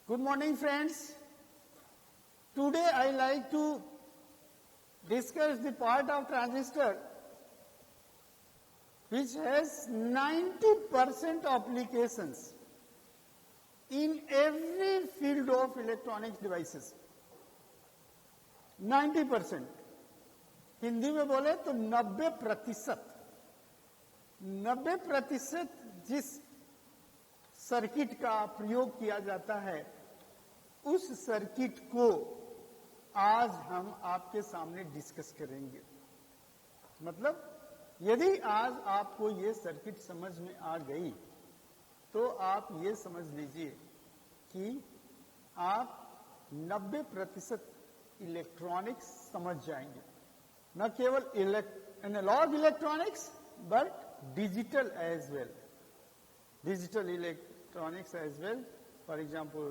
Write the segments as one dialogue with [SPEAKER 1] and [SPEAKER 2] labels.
[SPEAKER 1] Good morning, friends. Today I like to discuss the part of transistor which has 90% applications in every field of electronic devices. 90%. Hindi में बोले तो 90% जिस circuit का प्रयोग किया जाता है उस सर्किट को आज हम आपके सामने डिस्कस करेंगे। मतलब यदि आज आपको ये सर्किट समझ में आ गई तो आप ये समझ लीजिए कि आप 90% इलेक्ट्रॉनिक्स समझ जाएंगे। न केवल analog electronics but digital as well, digital electronics as well, for example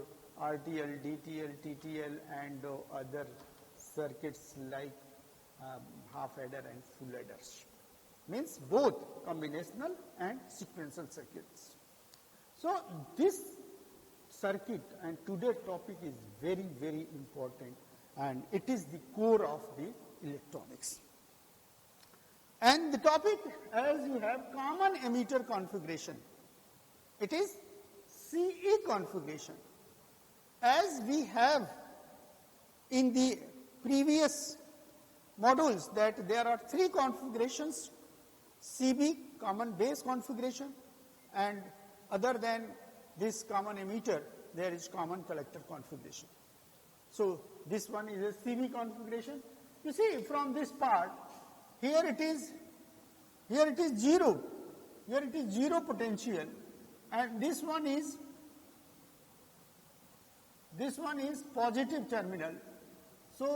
[SPEAKER 1] RTL, DTL, TTL and other circuits like half adder and full adders, means both combinational and sequential circuits. So this circuit and today's topic is very important and it is the core of the electronics. And the topic, as you have common emitter configuration, it is CE configuration. As we have in the previous modules that there are three configurations: CB, common base configuration, and other than this common emitter, there is common collector configuration. So this one is a CB configuration. You see from this part, here it is zero potential. And this one is positive terminal. So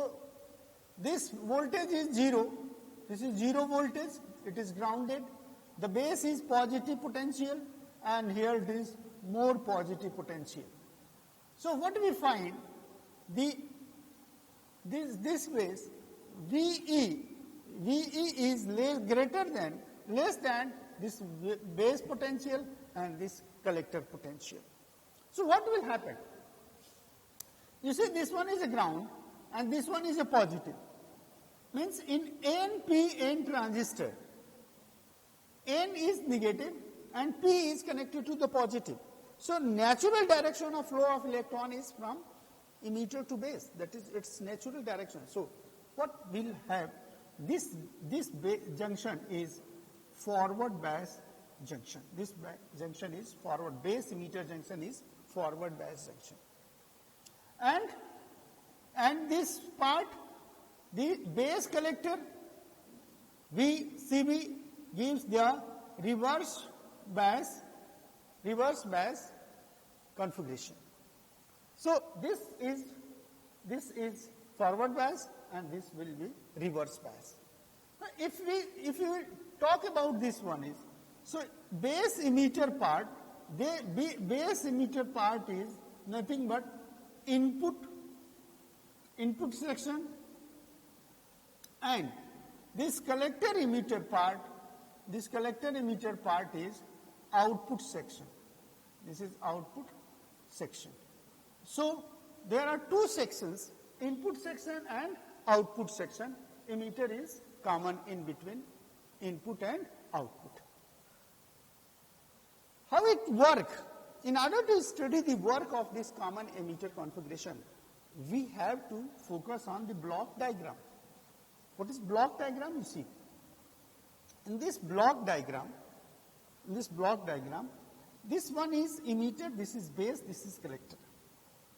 [SPEAKER 1] this voltage is zero. This is zero voltage. It is grounded. The base is positive potential, and here it is more positive potential. So what we find, this base VE is less than this base potential and this collector potential. So what will happen? You see, this one is a ground and this one is a positive. Means in NPN transistor, N is negative and P is connected to the positive. So natural direction of flow of electron is from emitter to base. That is its natural direction. So what will have, this junction is forward bias junction. This junction is forward, base emitter junction is forward bias junction. And this part, the base collector VCB gives the reverse bias configuration. So this is forward bias and this will be reverse bias. Now if you talk about this one is, so base emitter part is nothing but input section, and this collector emitter part is output section. This is output section. So there are two sections, input section and output section. Emitter is common in between input and output. How it works? In order to study the work of this common emitter configuration, we have to focus on the block diagram. What is block diagram? You see, in this block diagram, this one is emitter, this is base, this is collector.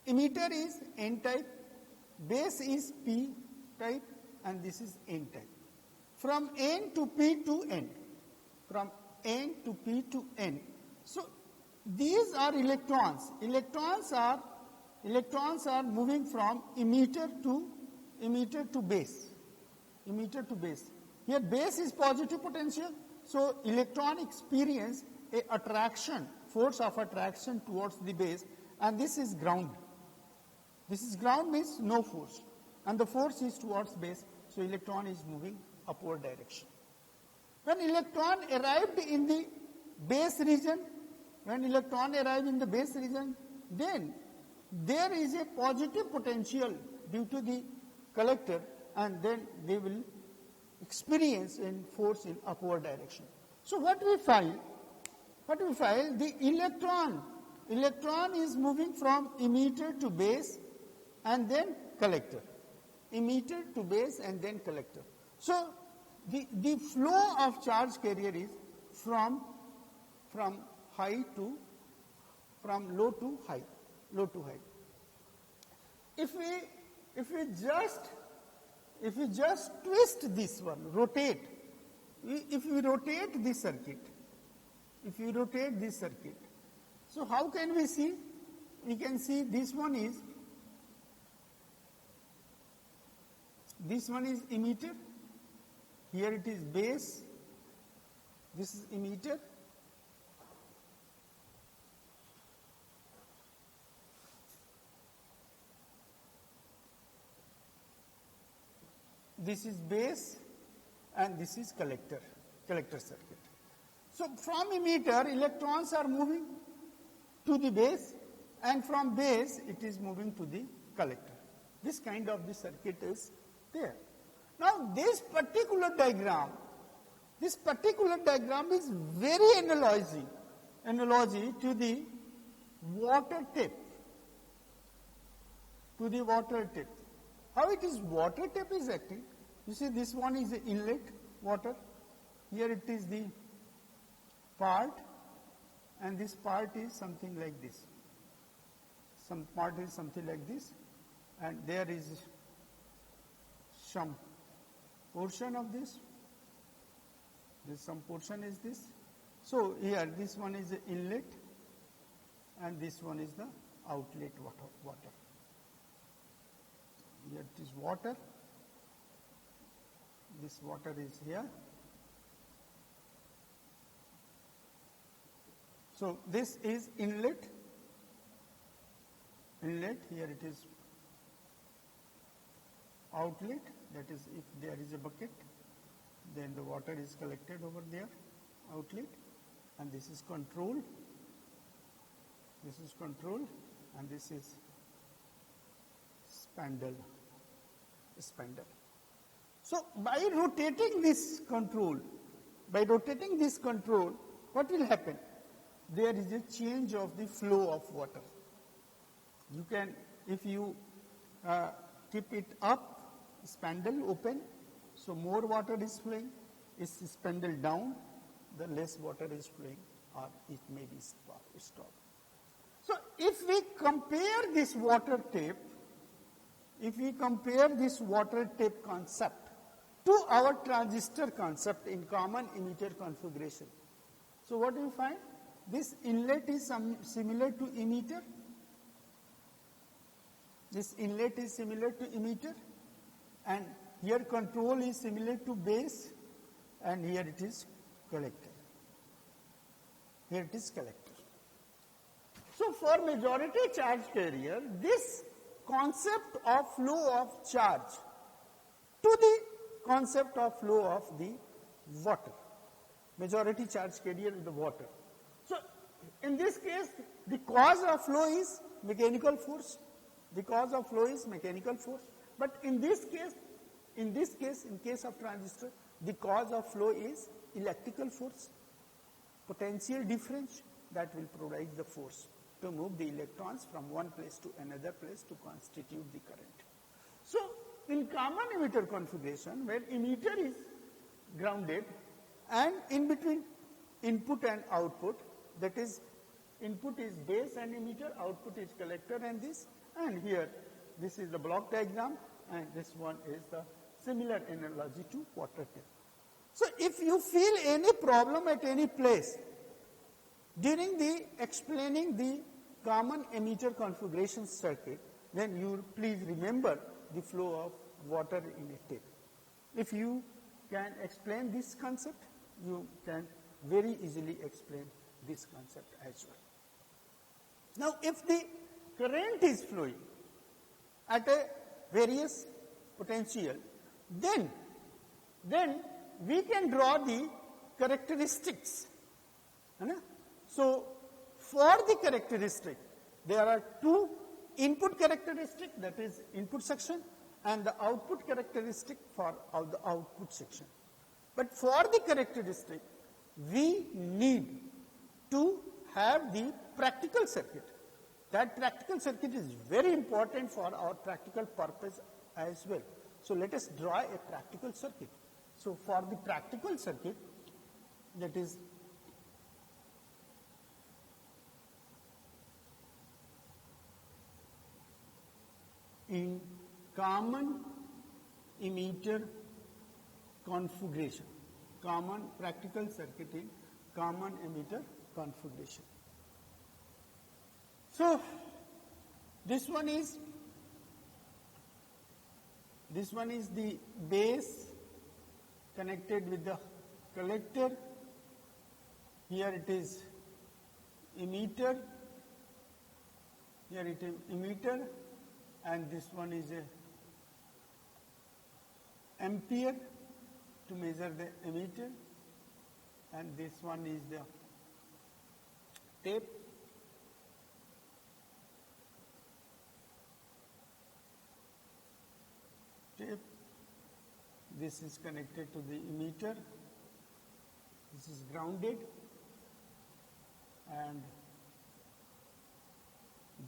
[SPEAKER 1] Emitter is N type, base is P type, and this is N type. From N to P to N. So these are electrons. Electrons are moving from emitter to base. Here base is positive potential, so electron experience a force of attraction towards the base, and this is ground. This is ground means no force, and the force is towards base, so electron is moving upward direction. When electron arrived in the base region, then there is a positive potential due to the collector, and then they will experience in force in upward direction. So what we find, the electron is moving from emitter to base and then collector. Emitter to base and then collector. So the flow of charge carrier is from low to high. If we just twist this one, rotate, if we rotate this circuit, so how can we see? We can see this one is emitter, here it is base, this is emitter, this is base, and this is collector circuit. So from emitter, electrons are moving to the base, and from base it is moving to the collector. This kind of the circuit is there. Now this particular diagram is very analogy to the water tip. How it is water tip is acting? You see, this one is the inlet water. Here it is the part, and this part is something like this. Some part is something like this, and there is some portion of this. Some portion is this. So here this one is the inlet, and this one is the outlet water. Here it is water. This water is here. So this is inlet. Here it is outlet. That is, if there is a bucket, then the water is collected over there, outlet, and this is control. And this is spindle. So by rotating this control, what will happen? There is a change of the flow of water. You can, if you keep it up, spindle open, so more water is flowing. Is spindle down, the less water is flowing, or it may be stopped. So if we compare this water tape concept to our transistor concept in common emitter configuration, so what do you find? This inlet is similar to emitter. And here control is similar to base, and here it is collector. So for majority charge carrier, this concept of flow of charge to the concept of flow of the water. Majority charge carrier is the water. So in this case, the cause of flow is mechanical force. But in case of transistor, the cause of flow is electrical force, potential difference that will provide the force to move the electrons from one place to another place to constitute the current. So in common emitter configuration, where emitter is grounded, and in between input and output, that is, input is base and emitter, output is collector, and here this is the block diagram, and this one is the similar analogy to water tip. So if you feel any problem at any place during the explaining the common emitter configuration circuit, then you please remember the flow of water in a tip. If you can explain this concept, you can very easily explain this concept as well. Now if the current is flowing at a various potential, then we can draw the characteristics. So for the characteristic, there are two input characteristic, that is input section, and the output characteristic for the output section. But for the characteristic, we need to have the practical circuit. That practical circuit is very important for our practical purpose as well. So let us draw a practical circuit. So for the practical circuit, that is in common emitter configuration, common practical circuit in common emitter configuration. So this one is the base connected with the collector. Here it is emitter, here it is emitter, and this one is a ampere to measure the emitter, and this one is the tape. This is connected to the emitter, this is grounded, and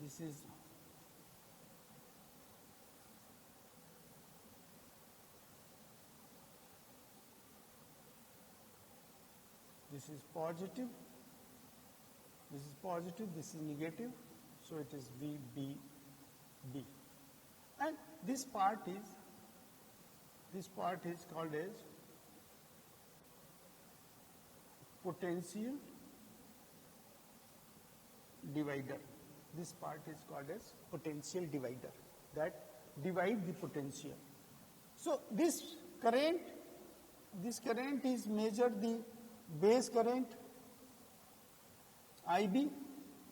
[SPEAKER 1] this is positive, this is negative, so it is VBB. And this part is called as potential divider. This part is called as potential divider, that divide the potential. So this current is measured the base current IB.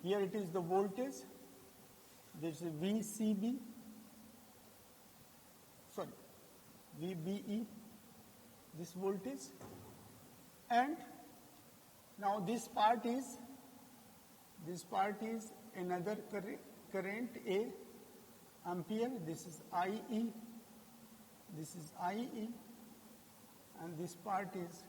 [SPEAKER 1] Here it is the voltage. This is VCB. Sorry, VBE. This voltage, and now this part is another current A, ampere. This is IE. This is IE, and this part is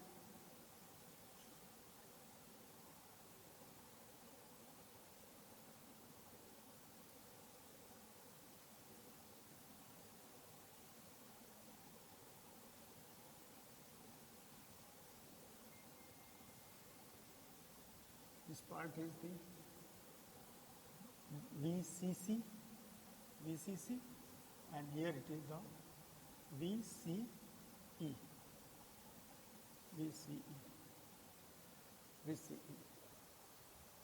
[SPEAKER 1] the VCC, and here it is the VCE.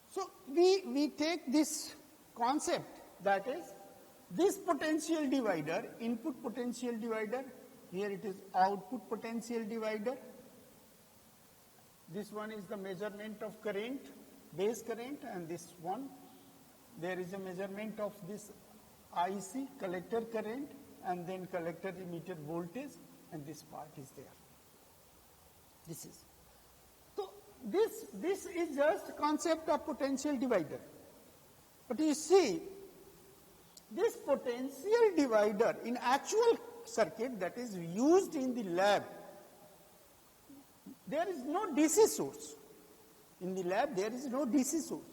[SPEAKER 1] So we take this concept, that is this potential divider, input potential divider, here it is output potential divider. This one is the measurement of current, base current, and this one, there is a measurement of this IC, collector current, and then collector emitter voltage, and this part is there. This is. So this is just concept of potential divider. But you see, this potential divider in actual circuit that is used in the lab, there is no DC source. In the lab, there is no DC source.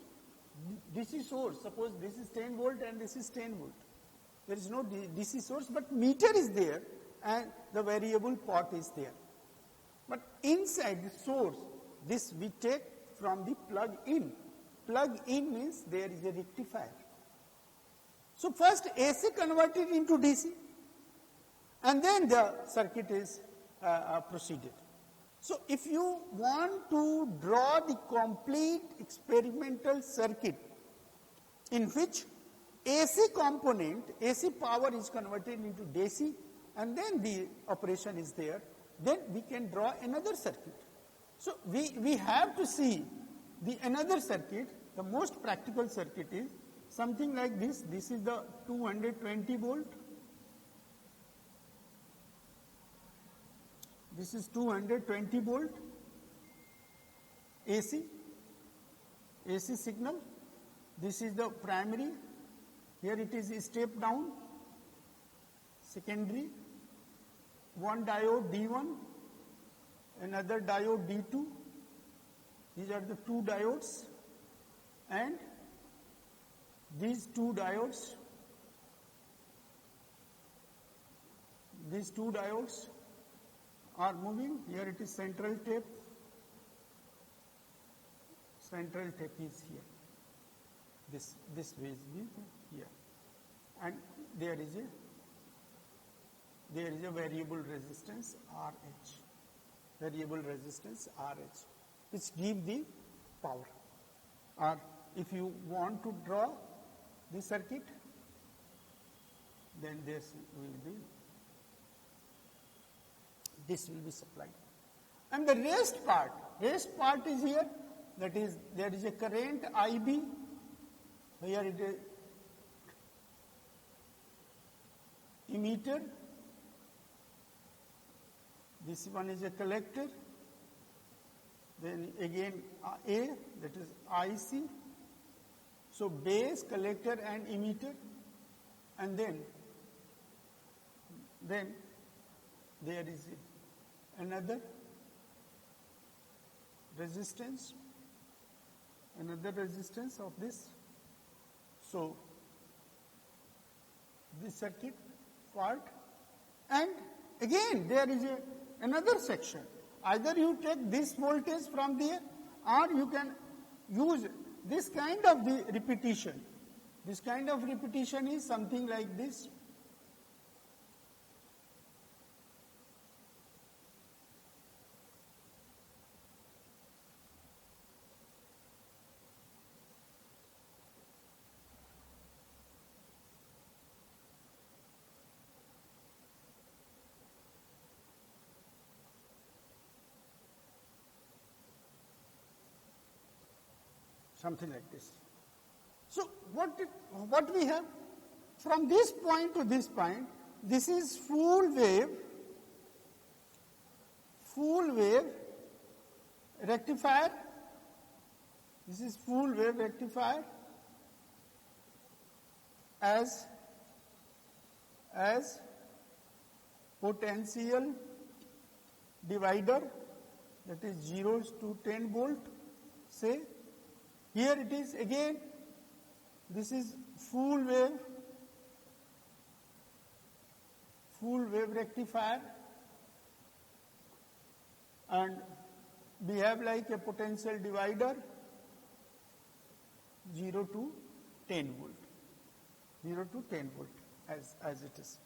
[SPEAKER 1] DC source, suppose this is 10 volt and this is 10 volt. There is no DC source, but meter is there and the variable part is there. But inside the source, this we take from the plug-in. Plug-in means there is a rectifier. So first AC converted into DC, and then the circuit is proceeded. So if you want to draw the complete experimental circuit in which AC component, AC power is converted into DC, and then the operation is there, then we can draw another circuit. So we have to see the another circuit. The most practical circuit is something like this. This is the 220 volt. This is 220 volt AC signal. This is the primary. Here it is step down, secondary, one diode D1, another diode D2. These are the two diodes, and these two diodes are moving. Here it is central tape. Central tape is here. This way is here, and there is a variable resistance RH. Variable resistance RH, which give the power. Or if you want to draw the circuit, then this will be supplied. And the rest part is here. That is, there is a current IB. Here it is emitter. This one is a collector. Then again A, that is IC. So base, collector and emitter. And then there is another resistance of this. So this circuit part, and again there is another section. Either you take this voltage from there, or you can use this kind of the repetition. This kind of repetition is something like this. Something like this. So what we have from this point to this point, this is full wave rectifier. This is full wave rectifier as potential divider, that is 0 to 10 volt, say. Here it is again, this is full wave rectifier, and we have like a potential divider 0 to 10 volt, 0 to 10 volt as it is,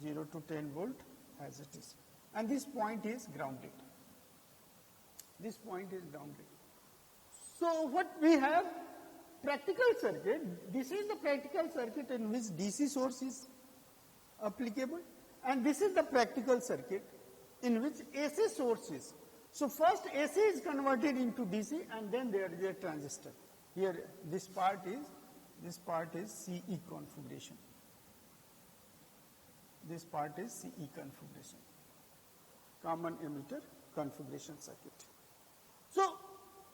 [SPEAKER 1] 0 to 10 volt as it is, and this point is grounded. This point is grounded. So what we have, practical circuit, this is the practical circuit in which DC source is applicable, and this is the practical circuit in which AC source is. So first AC is converted into DC, and then there is a transistor. Here this part is CE configuration. This part is CE configuration, common emitter configuration circuit. So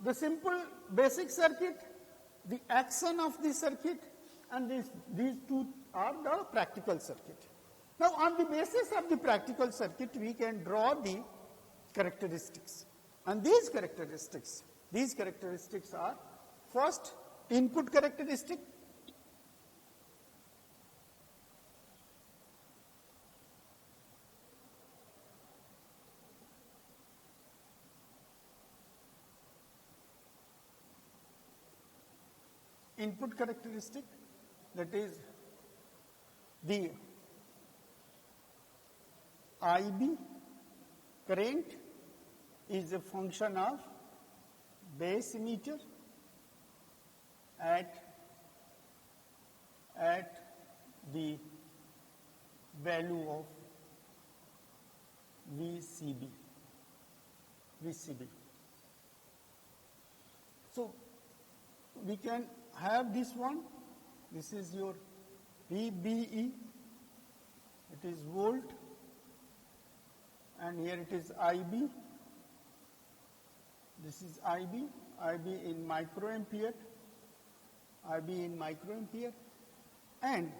[SPEAKER 1] the simple basic circuit, the action of the circuit, and these two are the practical circuit. Now on the basis of the practical circuit, we can draw the characteristics. And these characteristics are, first, input characteristic. Input characteristic, that is the IB current is a function of base emitter at the value of VCB. So we can have this one. This is your VBE. It is volt, and here it is IB. This is IB in microampere. and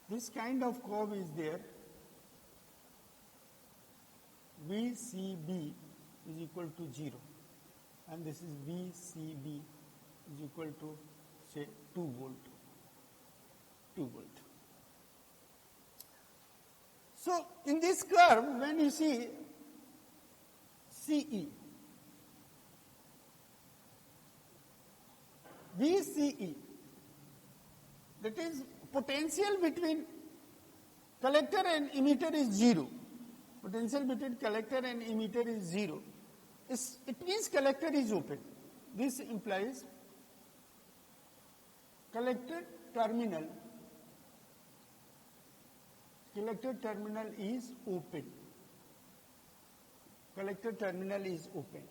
[SPEAKER 1] this kind of curve is there. VCB is equal to 0, and this is VCB is equal to, say, 2 volt. 2 volt. So, in this curve, when you see CE, VCE, that is potential between collector and emitter is 0. Potential between collector and emitter is 0. It means collector is open. This implies collector terminal is open. Collector terminal is open.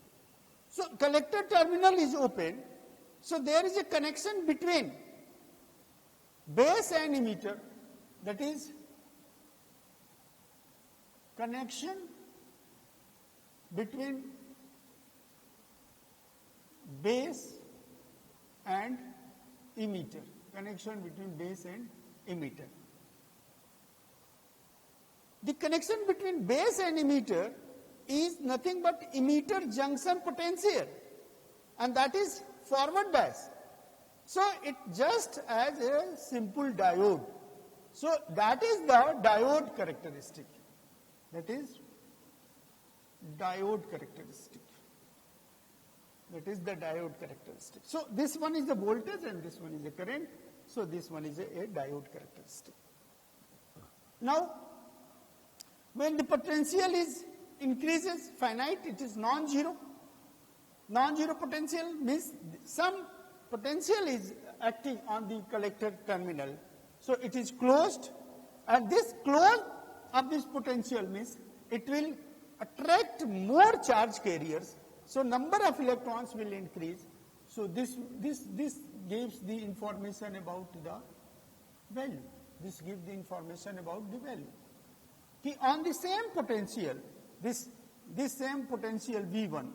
[SPEAKER 1] So, collector terminal is open. So, there is a connection between base and emitter, that is connection between base and emitter. Connection between base and emitter. The connection between base and emitter is nothing but emitter junction potential, and that is forward bias. So, it just as a simple diode. So, that is the diode characteristic. That is diode characteristic. That is the diode characteristic. So, this one is the voltage and this one is the current. So, this one is a diode characteristic. Now, when the potential is increases finite, it is non-zero. Non-zero potential means some potential is acting on the collector terminal. So, it is closed, and this close of this potential means it will attract more charge carriers. So, number of electrons will increase. So, this gives the information about the value. This gives the information about the value. On the same potential, this same potential V1,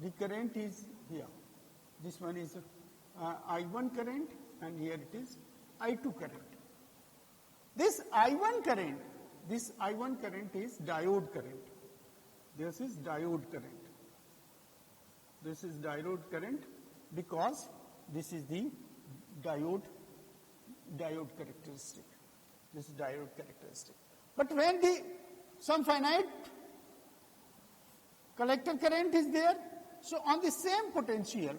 [SPEAKER 1] the current is here. This one is I1 current, and here it is I2 current. This I1 current is diode current. This is diode current. This is diode current because this is the diode characteristic. This is diode characteristic. But when some finite collector current is there, so on the same potential,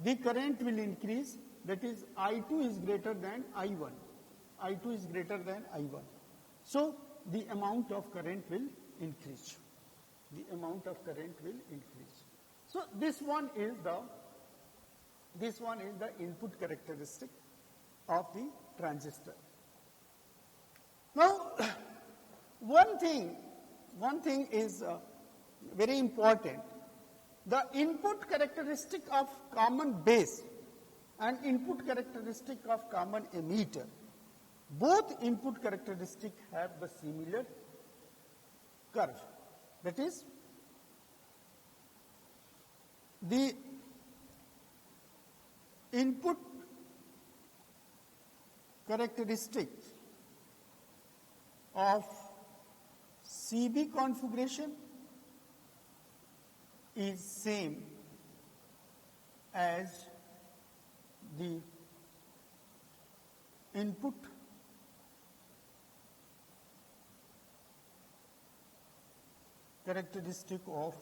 [SPEAKER 1] the current will increase. That is, I2 is greater than I1. I2 is greater than I1. So, the amount of current will increase. The amount of current will increase. So, this one is the input characteristic of the transistor. Now, one thing is very important. The input characteristic of common base and input characteristic of common emitter, both input characteristics have the similar curve. That is, the input characteristic of CB configuration is same as the input characteristic of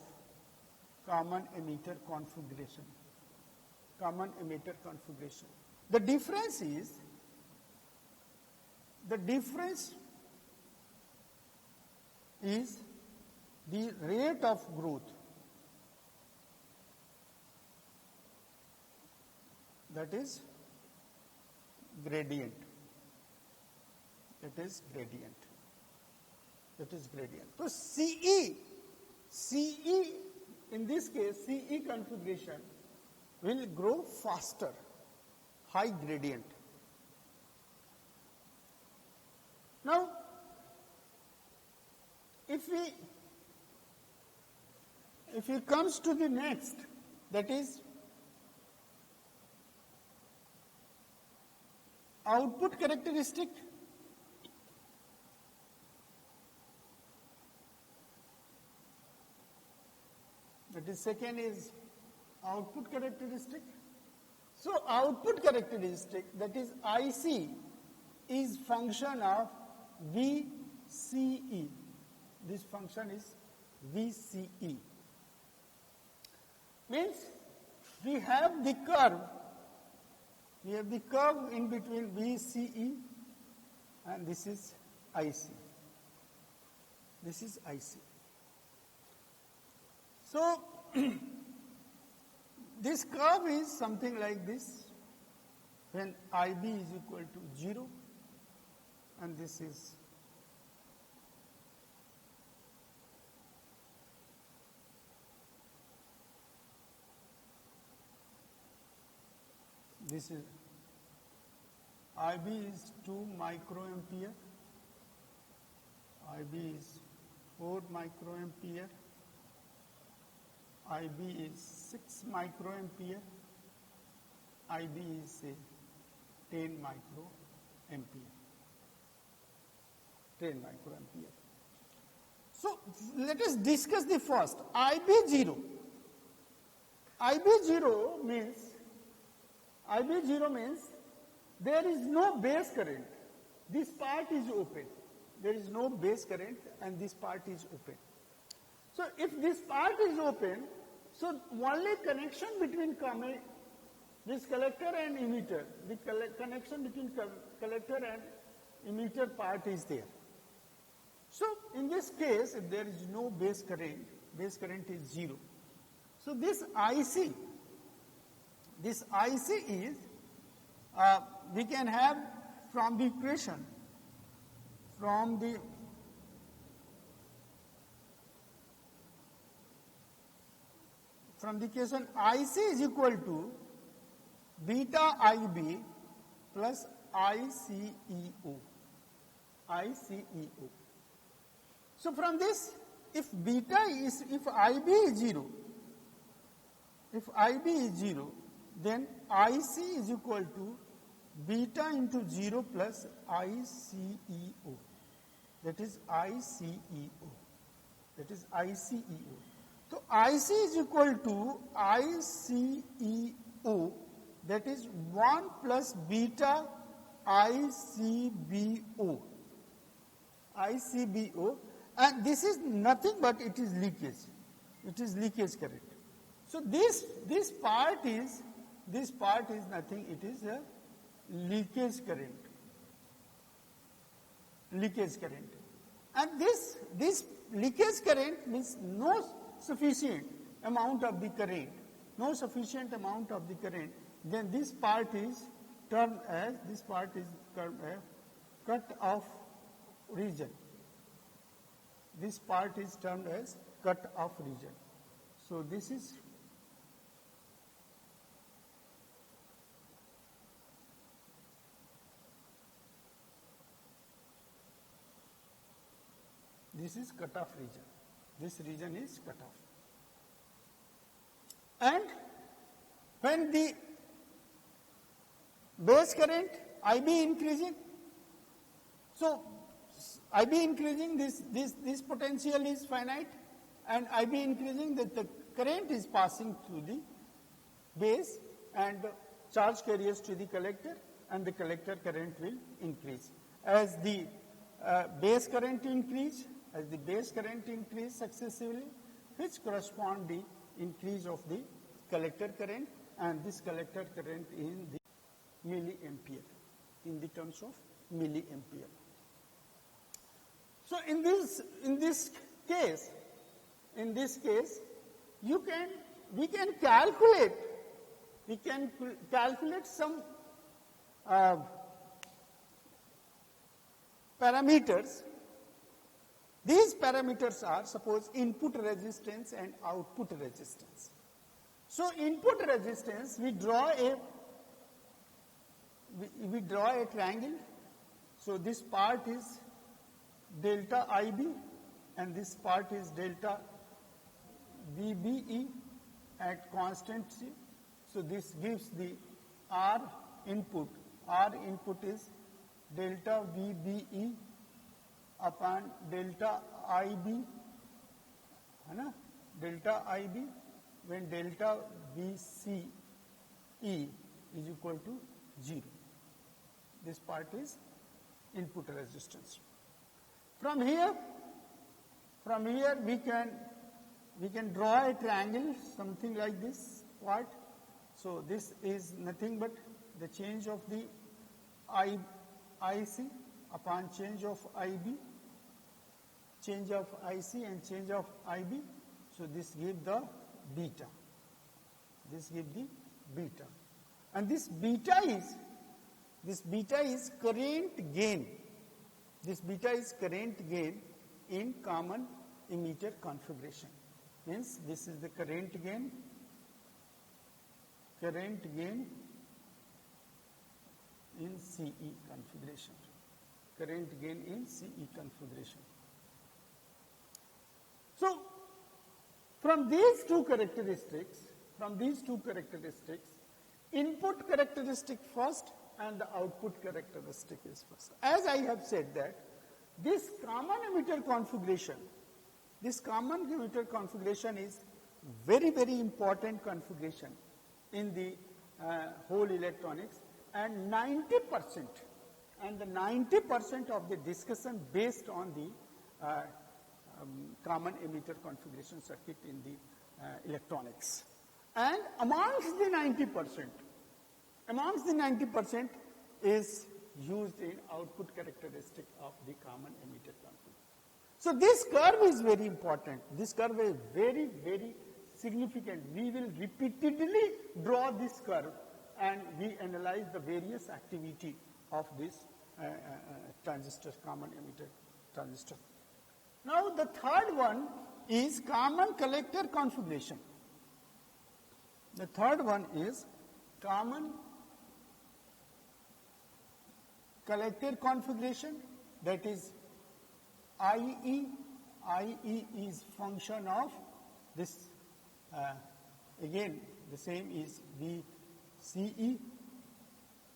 [SPEAKER 1] common emitter configuration. The difference is the rate of growth. That is gradient. So CE in this case, CE configuration will grow faster, high gradient. Now, if we comes to the next, that is output characteristic. That is, second is output characteristic. So output characteristic, that is IC, is function of VCE. This function is VCE. Means we have the curve in between VCE and this is IC. This is IC. So this curve is something like this when IB is equal to 0, and this is IB is 2 microampere, IB is 4 microampere, IB is 6 microampere, IB is say 10 microampere. 10 microampere. So let us discuss the first. IB0. IB0 means there is no base current. This part is open. There is no base current and this part is open. So if this part is open, so only connection between this collector and emitter, the connection between collector and emitter part is there. So in this case, if there is no base current is 0. So this IC is, we can have from the equation, from the equation, IC is equal to beta IB plus ICEO. So from this, if IB is 0, then IC is equal to beta into 0 plus ICEO. That is ICEO. So IC is equal to ICEO, that is 1 plus beta ICBO, and this is nothing but it is leakage. It is leakage current. So this part is nothing. It is a leakage current. And this leakage current means no sufficient amount of the current. Then this part is termed as cut off region. This part is termed as cut off region. So this is cut off region. This region is cut off. And when the base current IB increasing, so IB increasing, this potential is finite, and IB increasing, the current is passing through the base and charge carriers to the collector, and the collector current will increase. As the base current increase successively, which correspond the increase of the collector current, and this collector current in the milliampere, in the terms of milliampere. So in this case, we can calculate some parameters. These parameters are, suppose, input resistance and output resistance. So input resistance, we draw a triangle. So this part is delta IB and this part is delta VBE at constant C. So this gives the R input our input is delta VBE upon delta IB, है ना, delta IB, when delta VCE is equal to 0. This part is input resistance. From here we can draw a triangle, something like this part. So this is nothing but the change of the IC upon change of IB, change of IC and change of IB. So this gives the beta. This gives the beta. And this beta is current gain. This beta is current gain in common emitter configuration. Means this is the current gain in CE configuration. Current gain in CE configuration. So from these two characteristics, input characteristic first and the output characteristic is first. As I have said that this common emitter configuration is very, very important configuration in the whole electronics, and 90% of the discussion based on the common emitter configuration circuit in the electronics. And amongst the 90% is used in output characteristic of the common emitter configuration. So this curve is very important. This curve is very, very significant. We will repeatedly draw this curve and we analyze the various activity of this transistor, common emitter transistor. Now the third one is common collector configuration. The third one is common collector configuration, that is IE. IE is function of this, again the same is VCE.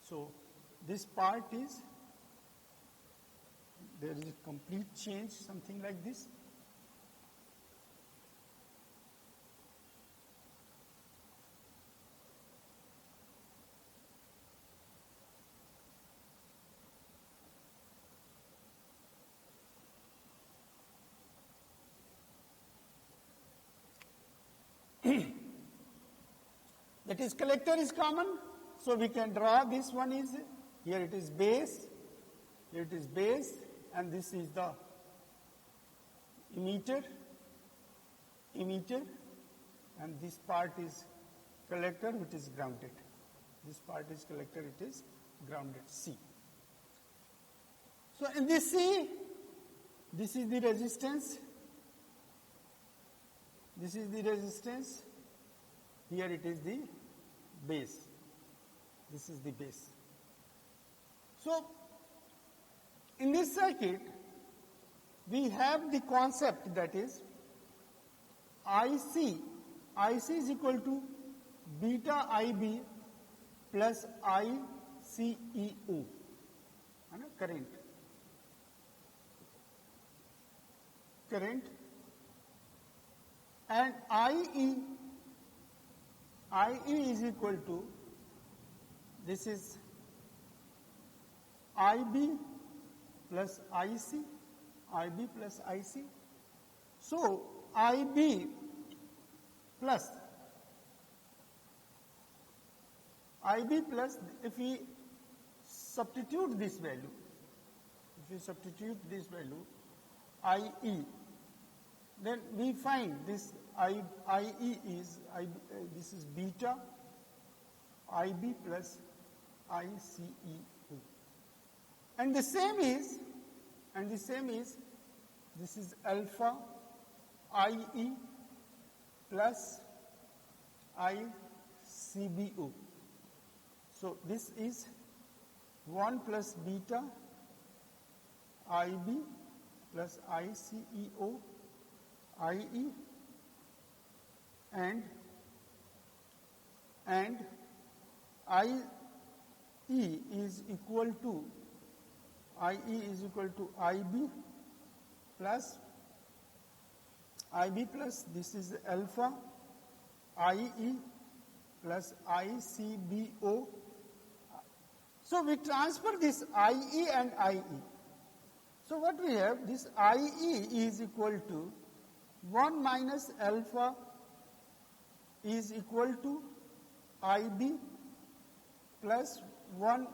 [SPEAKER 1] So this part is, there is a complete change, something like this. That is, collector is common, so we can draw this one is, here it is base, and this is the emitter, and this part is collector, which is grounded. This part is collector, it is grounded, C. So in this C, this is the resistance, here it is the base, this is the base. So in this circuit, we have the concept, that is IC is equal to beta IB plus ICEO, current, and IE is equal to, this is IB plus IC. So IB plus, if we substitute this value, IE, then we find this IE is, this is beta IB plus ICEO. And the same is, this is alpha IE plus ICBO. So this is 1 plus beta IB plus ICEO IE and E is equal to IE is equal to IB plus this is alpha IE plus ICBO. So we transfer this IE and IE. So what we have, this IE is equal to 1 minus alpha is equal to IB plus 1,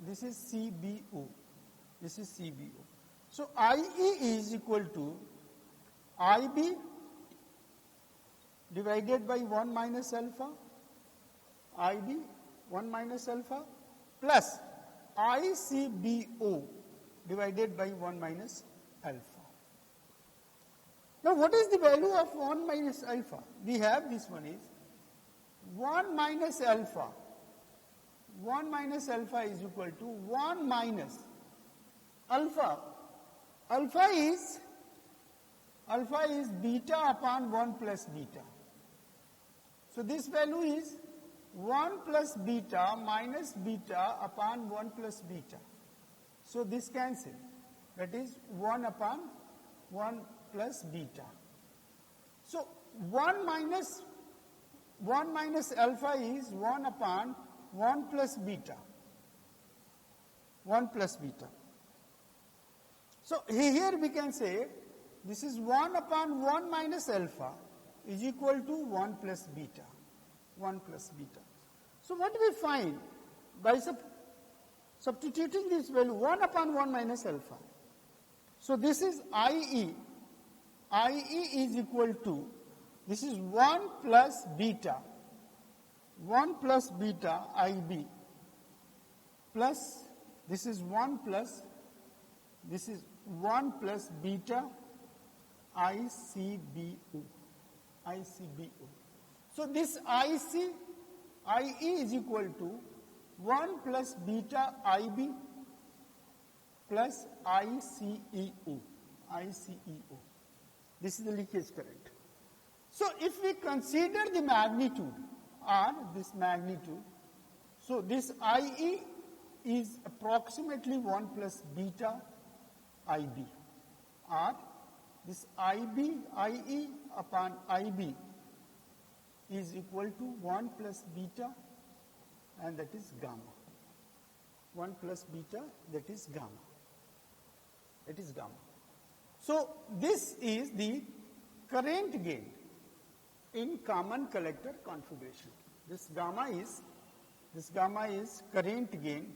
[SPEAKER 1] this is CBO. This is CBO. So IE is equal to IB divided by 1 minus alpha, IB 1 minus alpha plus ICBO divided by 1 minus alpha. Now what is the value of 1 minus alpha? We have this one is 1 minus alpha. 1 minus alpha is equal to 1 minus alpha. Alpha is beta upon 1 plus beta. So this value is 1 plus beta minus beta upon 1 plus beta. So this cancel. That is 1 upon 1 plus beta. So 1 minus alpha is 1 upon 1 plus beta. 1 plus beta. So here we can say this is 1 upon 1 minus alpha is equal to 1 plus beta. 1 plus beta. So what we find by substituting this value 1 upon 1 minus alpha. So this is IE. IE is equal to, this is 1 plus beta. 1 plus beta IB plus, this is 1 plus beta ICBO. So this IE is equal to 1 plus beta IB plus ICEO. This is the leakage current. So if we consider the magnitude R, this magnitude, so this IE is approximately 1 plus beta IB, or this IE upon IB is equal to 1 plus beta, and that is gamma. 1 plus beta, that is gamma. That is gamma. So this is the current gain in common collector configuration. This gamma is current gain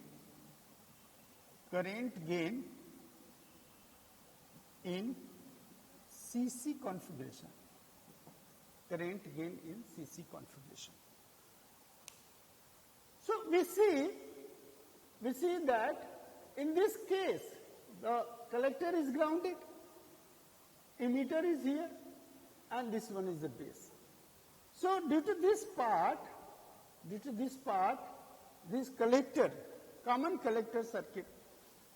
[SPEAKER 1] in CC configuration. Current gain in CC configuration. So we see that in this case the collector is grounded, emitter is here, and this one is the base. So due to this part, this collector, common collector circuit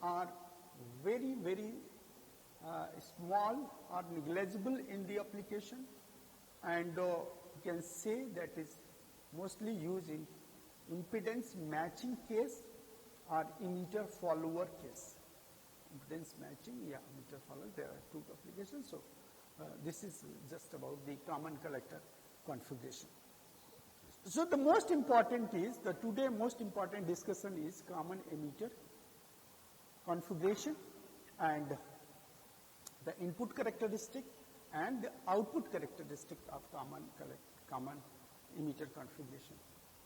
[SPEAKER 1] are very, very small or negligible in the application, and you can say that is mostly used in impedance matching case or emitter follower case. Impedance matching, emitter follower, there are two applications. So this is just about the common collector configuration. So the most important is, today most important discussion is common emitter configuration and the input characteristic and the output characteristic of common emitter configuration.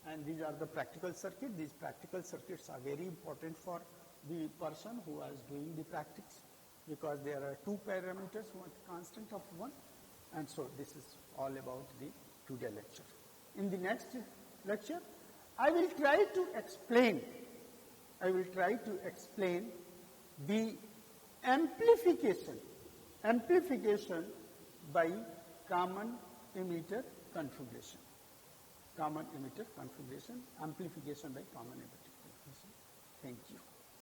[SPEAKER 1] And these are the practical circuits. These practical circuits are very important for the person who is doing the practice, because there are two parameters, one constant of 1, and so this is all about the today lecture. In the next lecture, I will try to explain the amplification by common emitter configuration. Common emitter configuration, amplification by common emitter configuration. Thank you.